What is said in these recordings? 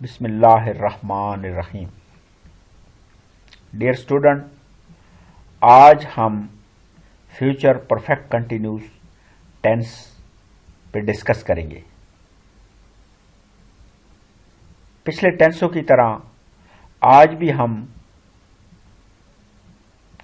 بسم اللہ الرحمن الرحیم۔ ڈیئر اسٹوڈنٹ، آج ہم فیوچر پرفیکٹ کنٹینیوس ٹینس پہ ڈسکس کریں گے۔ پچھلے ٹینسوں کی طرح آج بھی ہم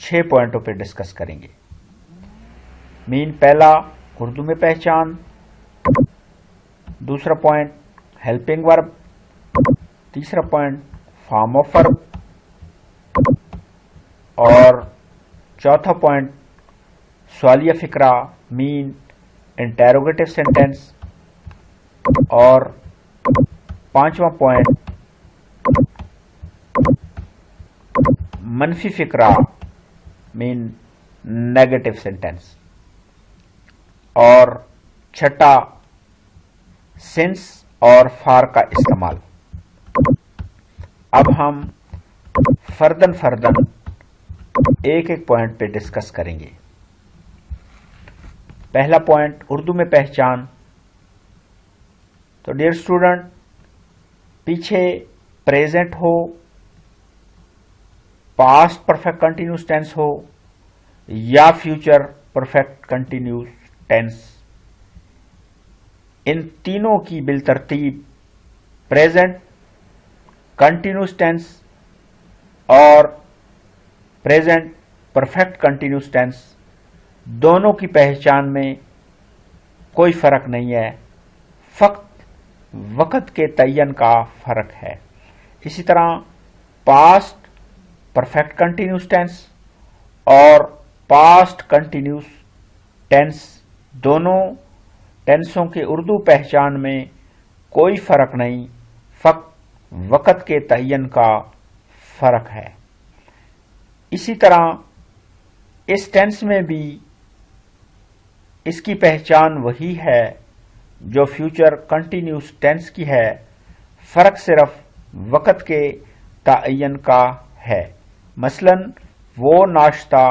6 پوائنٹوں پہ ڈسکس کریں گے۔ مین پہلا اردو میں پہچان، دوسرا پوائنٹ ہیلپنگ ورب، تیسرا پوائنٹ فارم آف ورب، اور چوتھا پوائنٹ سوالیہ فقرہ مین انٹیروگیٹو سینٹینس، اور پانچواں پوائنٹ منفی فقرہ مین نیگیٹو سینٹینس، اور چھٹا سنس اور فار کا استعمال۔ اب ہم فردن ایک ایک پوائنٹ پہ ڈسکس کریں گے۔ پہلا پوائنٹ اردو میں پہچان۔ تو ڈیئر اسٹوڈنٹ، پیچھے پریزنٹ ہو، پاسٹ پرفیکٹ کنٹینیوس ٹینس ہو یا فیوچر پرفیکٹ کنٹینیوس ٹینس، ان تینوں کی بالترتیب پریزنٹ کنٹینیوس ٹینس اور پریزنٹ پرفیکٹ کنٹینیوس ٹینس دونوں کی پہچان میں کوئی فرق نہیں ہے، فقط وقت کے تعین کا فرق ہے۔ اسی طرح پاسٹ پرفیکٹ کنٹینیوس ٹینس اور پاسٹ کنٹینیوس ٹینس دونوں ٹینسوں کے اردو پہچان میں کوئی فرق نہیں، فقط وقت کے تعین کا فرق ہے۔ اسی طرح اس ٹینس میں بھی اس کی پہچان وہی ہے جو فیوچر کنٹینیوس ٹینس کی ہے، فرق صرف وقت کے تعین کا ہے۔ مثلا وہ ناشتہ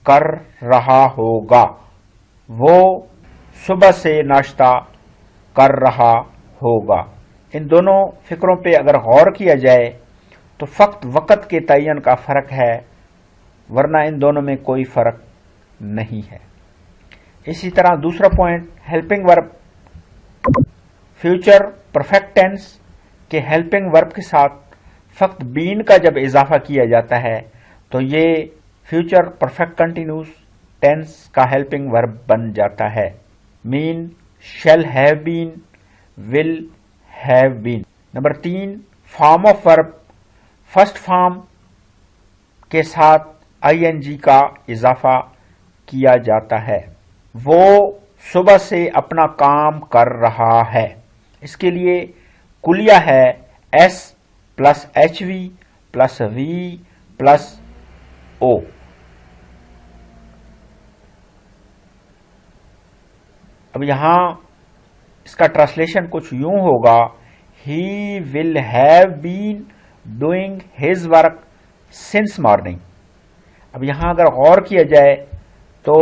کر رہا ہوگا، وہ صبح سے ناشتہ کر رہا ہوگا۔ ان دونوں فقروں پہ اگر غور کیا جائے تو فقط وقت کے تعین کا فرق ہے، ورنہ ان دونوں میں کوئی فرق نہیں ہے۔ اسی طرح دوسرا پوائنٹ ہیلپنگ ورب۔ فیوچر پرفیکٹ ٹینس کے ہیلپنگ ورب کے ساتھ فقط بین کا جب اضافہ کیا جاتا ہے تو یہ فیوچر پرفیکٹ کنٹینیوس ٹینس کا ہیلپنگ ورب بن جاتا ہے۔ مین shall have been, will have been. Number 3 form of verb. First form کے ساتھ ING کا اضافہ کیا جاتا ہے۔ وہ صبح سے اپنا کام کر رہا ہے، اس کے لیے کلیہ ہے S plus HV plus V plus O۔ اب یہاں اس کا ٹرانسلیشن کچھ یوں ہوگا، he will have been doing his work since morning. اب یہاں اگر غور کیا جائے تو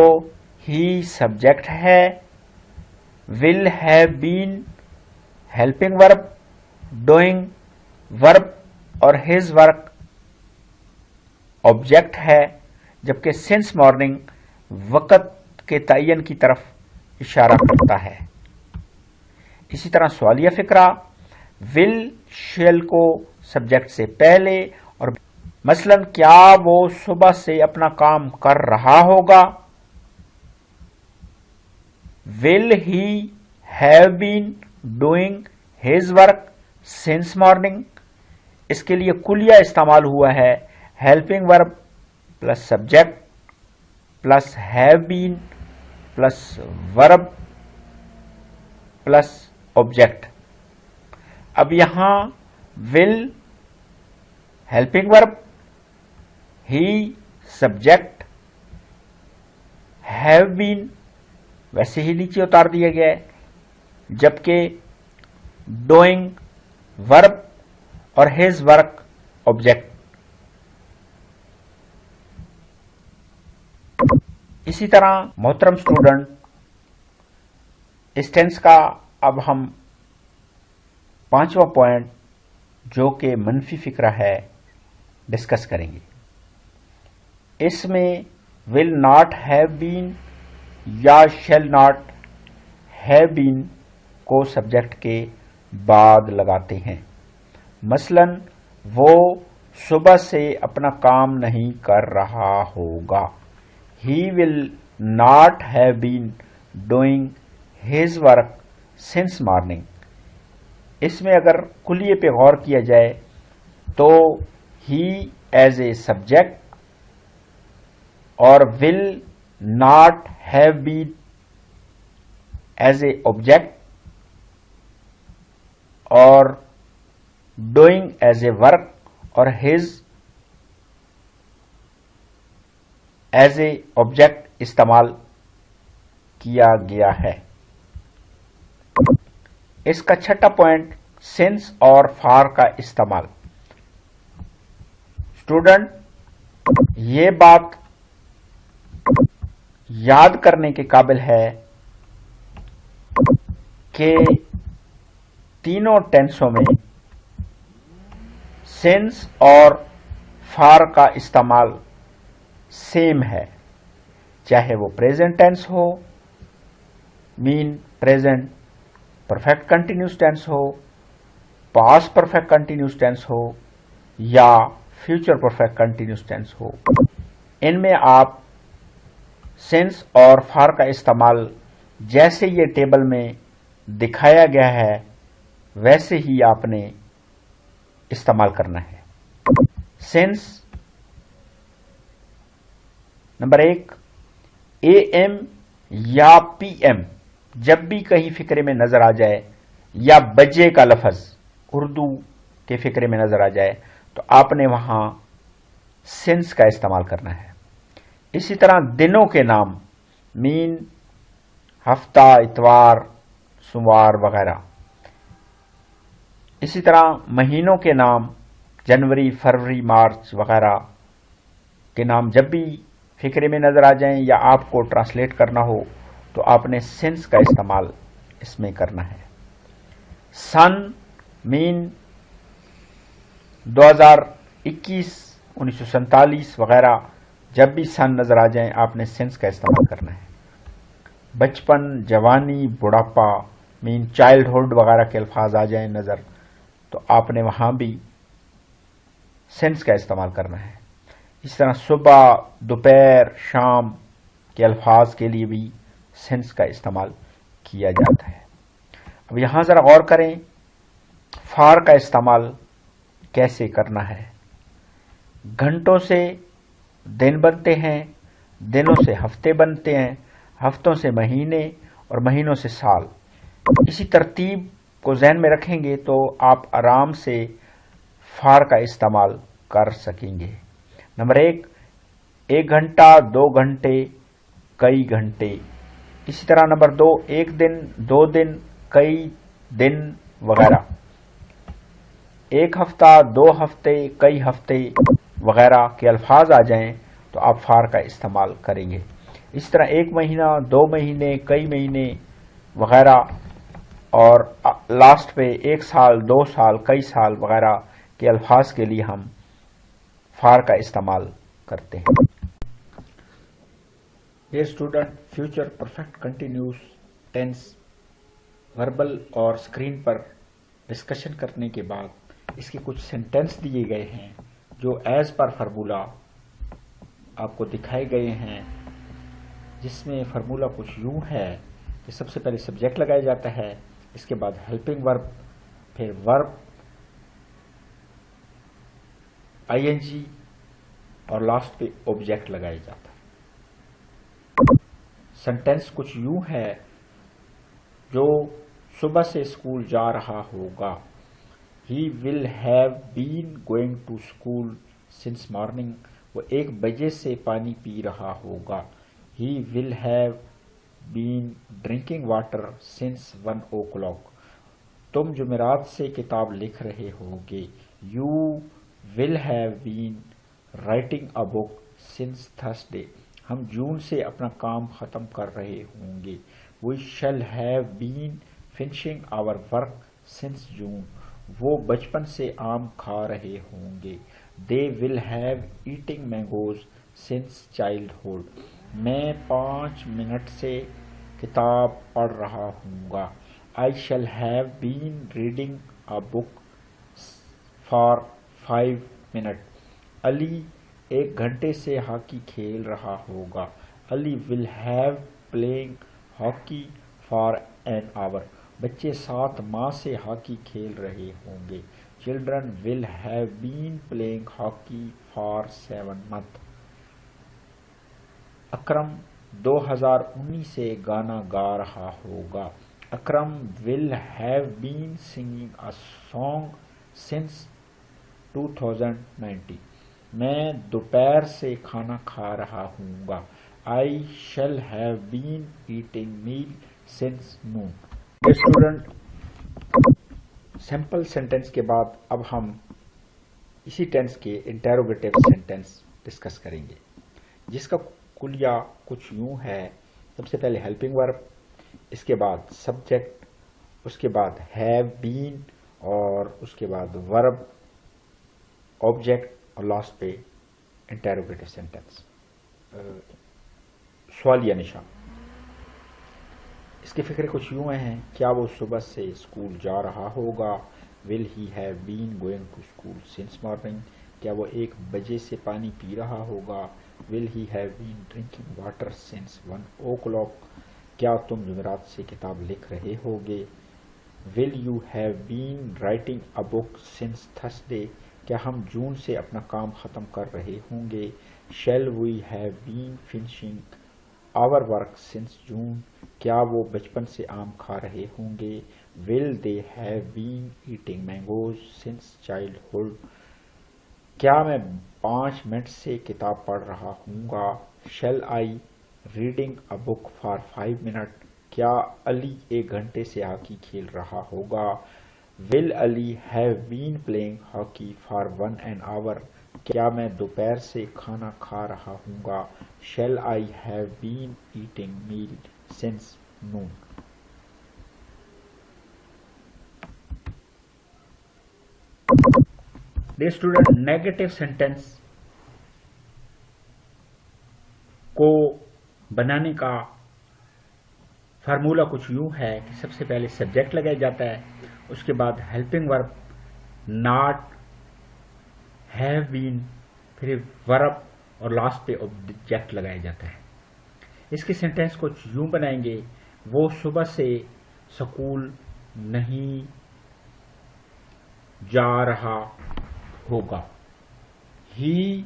ہی سبجیکٹ ہے، ول ہیو بین ہیلپنگ ورب، ڈوئنگ ورب اور ہز ورک آبجیکٹ ہے، جبکہ سنس مارننگ وقت کے تعین کی طرف اشارہ کرتا ہے۔ اسی طرح سوالیہ فقرہ، ول شیل کو سبجیکٹ سے پہلے، اور مثلا کیا وہ صبح سے اپنا کام کر رہا ہوگا؟ Will he have been doing his work since morning. اس کے لیے کلیہ استعمال ہوا ہے helping verb plus subject plus have been plus verb plus object. اب یہاں ول ہیلپنگ ورب، ہی سبجیکٹ، ہیو بین ویسے ہی نیچے اتار دیا گیا ہے، جبکہ ڈوئنگ ورب اور ہز ورک آبجیکٹ۔ اسی طرح محترم اسٹوڈنٹ، اس ٹینس کا اب ہم پانچواں پوائنٹ جو کہ منفی فقرہ ہے ڈسکس کریں گے. اس میں ول ناٹ ہیو بین یا شیل ناٹ ہیو بین کو سبجیکٹ کے بعد لگاتے ہیں. مثلا وہ صبح سے اپنا کام نہیں کر رہا ہوگا. He will not have been doing his work since morning. اس میں اگر کلیے پہ غور کیا جائے تو he ایز اے سبجیکٹ اور will not have been as a object اور doing ایز اے ورک اور his ایز اے آبجیکٹ استعمال کیا گیا ہے. اس کا چھٹا پوائنٹ سنس اور فار کا استعمال. اسٹوڈنٹ یہ بات یاد کرنے کے قابل ہے کہ تینوں ٹینسوں میں سنس اور فار کا استعمال سیم ہے، چاہے وہ پریزنٹ ٹینس ہو، مین پریزنٹ پرفیکٹ کنٹینیوس ٹینس ہو، پاسٹ پرفیکٹ کنٹینیوس ٹینس ہو یا فیوچر پرفیکٹ کنٹینیوس ٹینس ہو. ان میں آپ سنس اور فار کا استعمال جیسے یہ ٹیبل میں دکھایا گیا ہے ویسے ہی آپ نے استعمال کرنا ہے. سنس نمبر 1 اے ایم یا پی ایم جب بھی کہیں فقرے میں نظر آ جائے یا بجے کا لفظ اردو کے فقرے میں نظر آ جائے تو آپ نے وہاں سنس کا استعمال کرنا ہے. اسی طرح دنوں کے نام مین، ہفتہ، اتوار، سوموار وغیرہ. اسی طرح مہینوں کے نام جنوری، فروری، مارچ وغیرہ کے نام جب بھی فقرے میں نظر آ جائیں یا آپ کو ٹرانسلیٹ کرنا ہو تو آپ نے سنس کا استعمال اس میں کرنا ہے. سن، مین، 2021، 1947 وغیرہ جب بھی سن نظر آ جائیں آپ نے سنس کا استعمال کرنا ہے. بچپن، جوانی، بڑھاپا، مین چائلڈ ہوڈ وغیرہ کے الفاظ آ جائیں نظر تو آپ نے وہاں بھی سنس کا استعمال کرنا ہے. اس طرح صبح، دوپہر، شام کے الفاظ کے لیے بھی سنس کا استعمال کیا جاتا ہے. اب یہاں ذرا غور کریں فار کا استعمال کیسے کرنا ہے. گھنٹوں سے دن بنتے ہیں، دنوں سے ہفتے بنتے ہیں، ہفتوں سے مہینے اور مہینوں سے سال. اسی ترتیب کو ذہن میں رکھیں گے تو آپ آرام سے فار کا استعمال کر سکیں گے. نمبر 1 ایک گھنٹہ، 2 گھنٹے، کئی گھنٹے. اسی طرح نمبر 2 ایک دن، 2 دن، کئی دن وغیرہ. ایک ہفتہ، 2 ہفتے، کئی ہفتے وغیرہ کے الفاظ آ جائیں تو آپ فار کا استعمال کریں گے. اس طرح 1 مہینہ، 2 مہینے، کئی مہینے وغیرہ اور لاسٹ پہ 1 سال، 2 سال، کئی سال وغیرہ کے الفاظ کے لیے ہم فار کا استعمال کرتے ہیں. یہ student future perfect continuous tense verbal اور اسکرین پر ڈسکشن کرنے کے بعد اس کے کچھ سینٹینس دیے گئے ہیں جو ایز پر فارمولا آپ کو دکھائے گئے ہیں، جس میں فارمولا کچھ یوں ہے کہ سب سے پہلے سبجیکٹ لگایا جاتا ہے، اس کے بعد ہیلپنگ ورب، پھر ورب آئی این جی اور لاسٹ پہ آبجیکٹ لگایا جاتا ہے. سینٹینس کچھ یوں ہے جو صبح سے اسکول جا رہا ہوگا. He will have been going to school since morning. وہ 1 بجے سے پانی پی رہا ہوگا. He will have been drinking water since 1 o'clock. تم جمعرات سے کتاب لکھ رہے ہوگے. You will have been writing a book since Thursday. ہم جون سے اپنا کام ختم کر رہے ہوں گے. We shall have been finishing our work since June. وہ بچپن سے آم کھا رہے ہوں گے. They will have eating mangoes since childhood. میں 5 منٹ سے کتاب پڑھ رہا ہوں گا. I shall have been reading a book for 5 minutes. علی 1 گھنٹے سے ہاکی کھیل رہا ہوگا. علی will have playing hockey for an hour. بچے 7 ماہ سے ہاکی کھیل رہے ہوں گے. Children will have been playing hockey for 7 months. اکرم 2019 سے گانا گا رہا ہوگا. اکرم will have been singing a song since 2019. میں دوپہر سے کھانا کھا رہا ہوں گا. I shall have been eating meal since noon. Student simple sentence کے بعد اب ہم اسی ٹینس کے انٹیروگیٹو سینٹینس ڈسکس کریں گے، جس کا کلیہ کچھ یوں ہے. سب سے پہلے ہیلپنگ ورب، اس کے بعد سبجیکٹ، اس کے بعد ہیو بین، اور اس کے بعد ورب، آبجیکٹ، اور لاسٹ پہ انٹیروگیٹو سینٹینس، سوالیہ نشان. اس کے فکرے کچھ یوں ہیں: کیا وہ صبح سے اسکول جا رہا ہوگا؟ Will he have been going to school since morning. کیا وہ 1 بجے سے پانی پی رہا ہوگا؟ Will he have been drinking water since 1 o'clock. کیا تم جمعرات سے کتاب لکھ رہے ہوگے؟ Will you have been writing a book since Thursday. کیا ہم جون سے اپنا کام ختم کر رہے ہوں گے؟ Shall we have been finishing our work since June. کیا وہ بچپن سے آم کھا رہے ہوں گے؟ Will they have been eating mangoes since childhood. کیا میں 5 منٹ سے کتاب پڑھ رہا ہوں گا؟ Shall I reading a book for 5 minute. کیا علی 1 گھنٹے سے ہاکی کھیل رہا ہوگا؟ Will Ali have been playing hockey for 1 hour. کیا میں دوپہر سے کھانا کھا رہا ہوں گا؟ Shall I have been eating meal since noon. Dear student, negative sentence کو بنانے کا فارمولہ کچھ یوں ہے کہ سب سے پہلے سبجیکٹ لگایا جاتا ہے، اس کے بعد ہیلپنگ ورب، ناٹ، ہیو بین، پھر ورب، اور لاسٹ پہ آبجیکٹ لگایا جاتا ہے. اس کے سینٹینس کو یوں بنائیں گے: وہ صبح سے سکول نہیں جا رہا ہوگا. He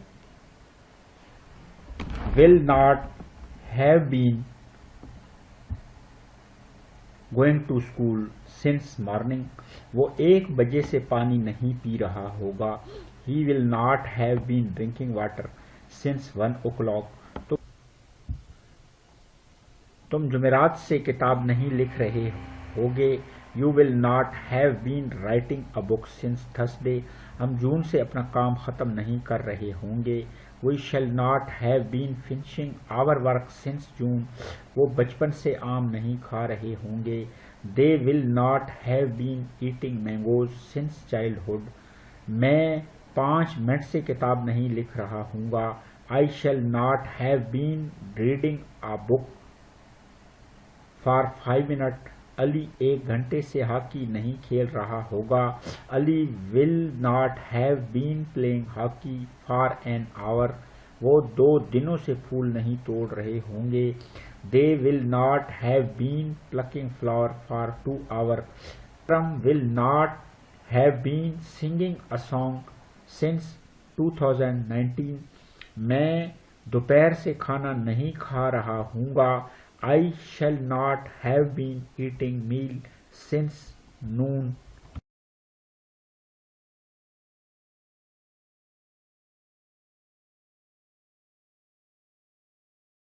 will not have been going to school since morning. وہ 1 بجے سے پانی نہیں پی رہا ہوگا. He will not have been drinking water since 1 o'clock. تم جمعرات سے کتاب نہیں لکھ رہے ہوگے. You will not have been writing a book since Thursday. ہم جون سے اپنا کام ختم نہیں کر رہے ہوں گے. We shall not have been finishing our work since June. وہ بچپن سے آم نہیں کھا رہے ہوں گے. They will not have been eating mangoes since childhood. میں 5 منٹ سے کتاب نہیں لکھ رہا ہوں گا. I shall not have been reading a book for 5 minute. Ali 1 گھنٹے سے ہاکی نہیں کھیل رہا ہوگا. Ali will not have been playing hockey for an hour. وہ 2 دنوں سے پھول نہیں توڑ رہے ہوں گے. They will not have been plucking flower for 2 hours. Akram will not have been singing a song since 2019. میں دوپہر سے کھانا نہیں کھا رہا ہوں گا. I shall not have been eating meal since noon.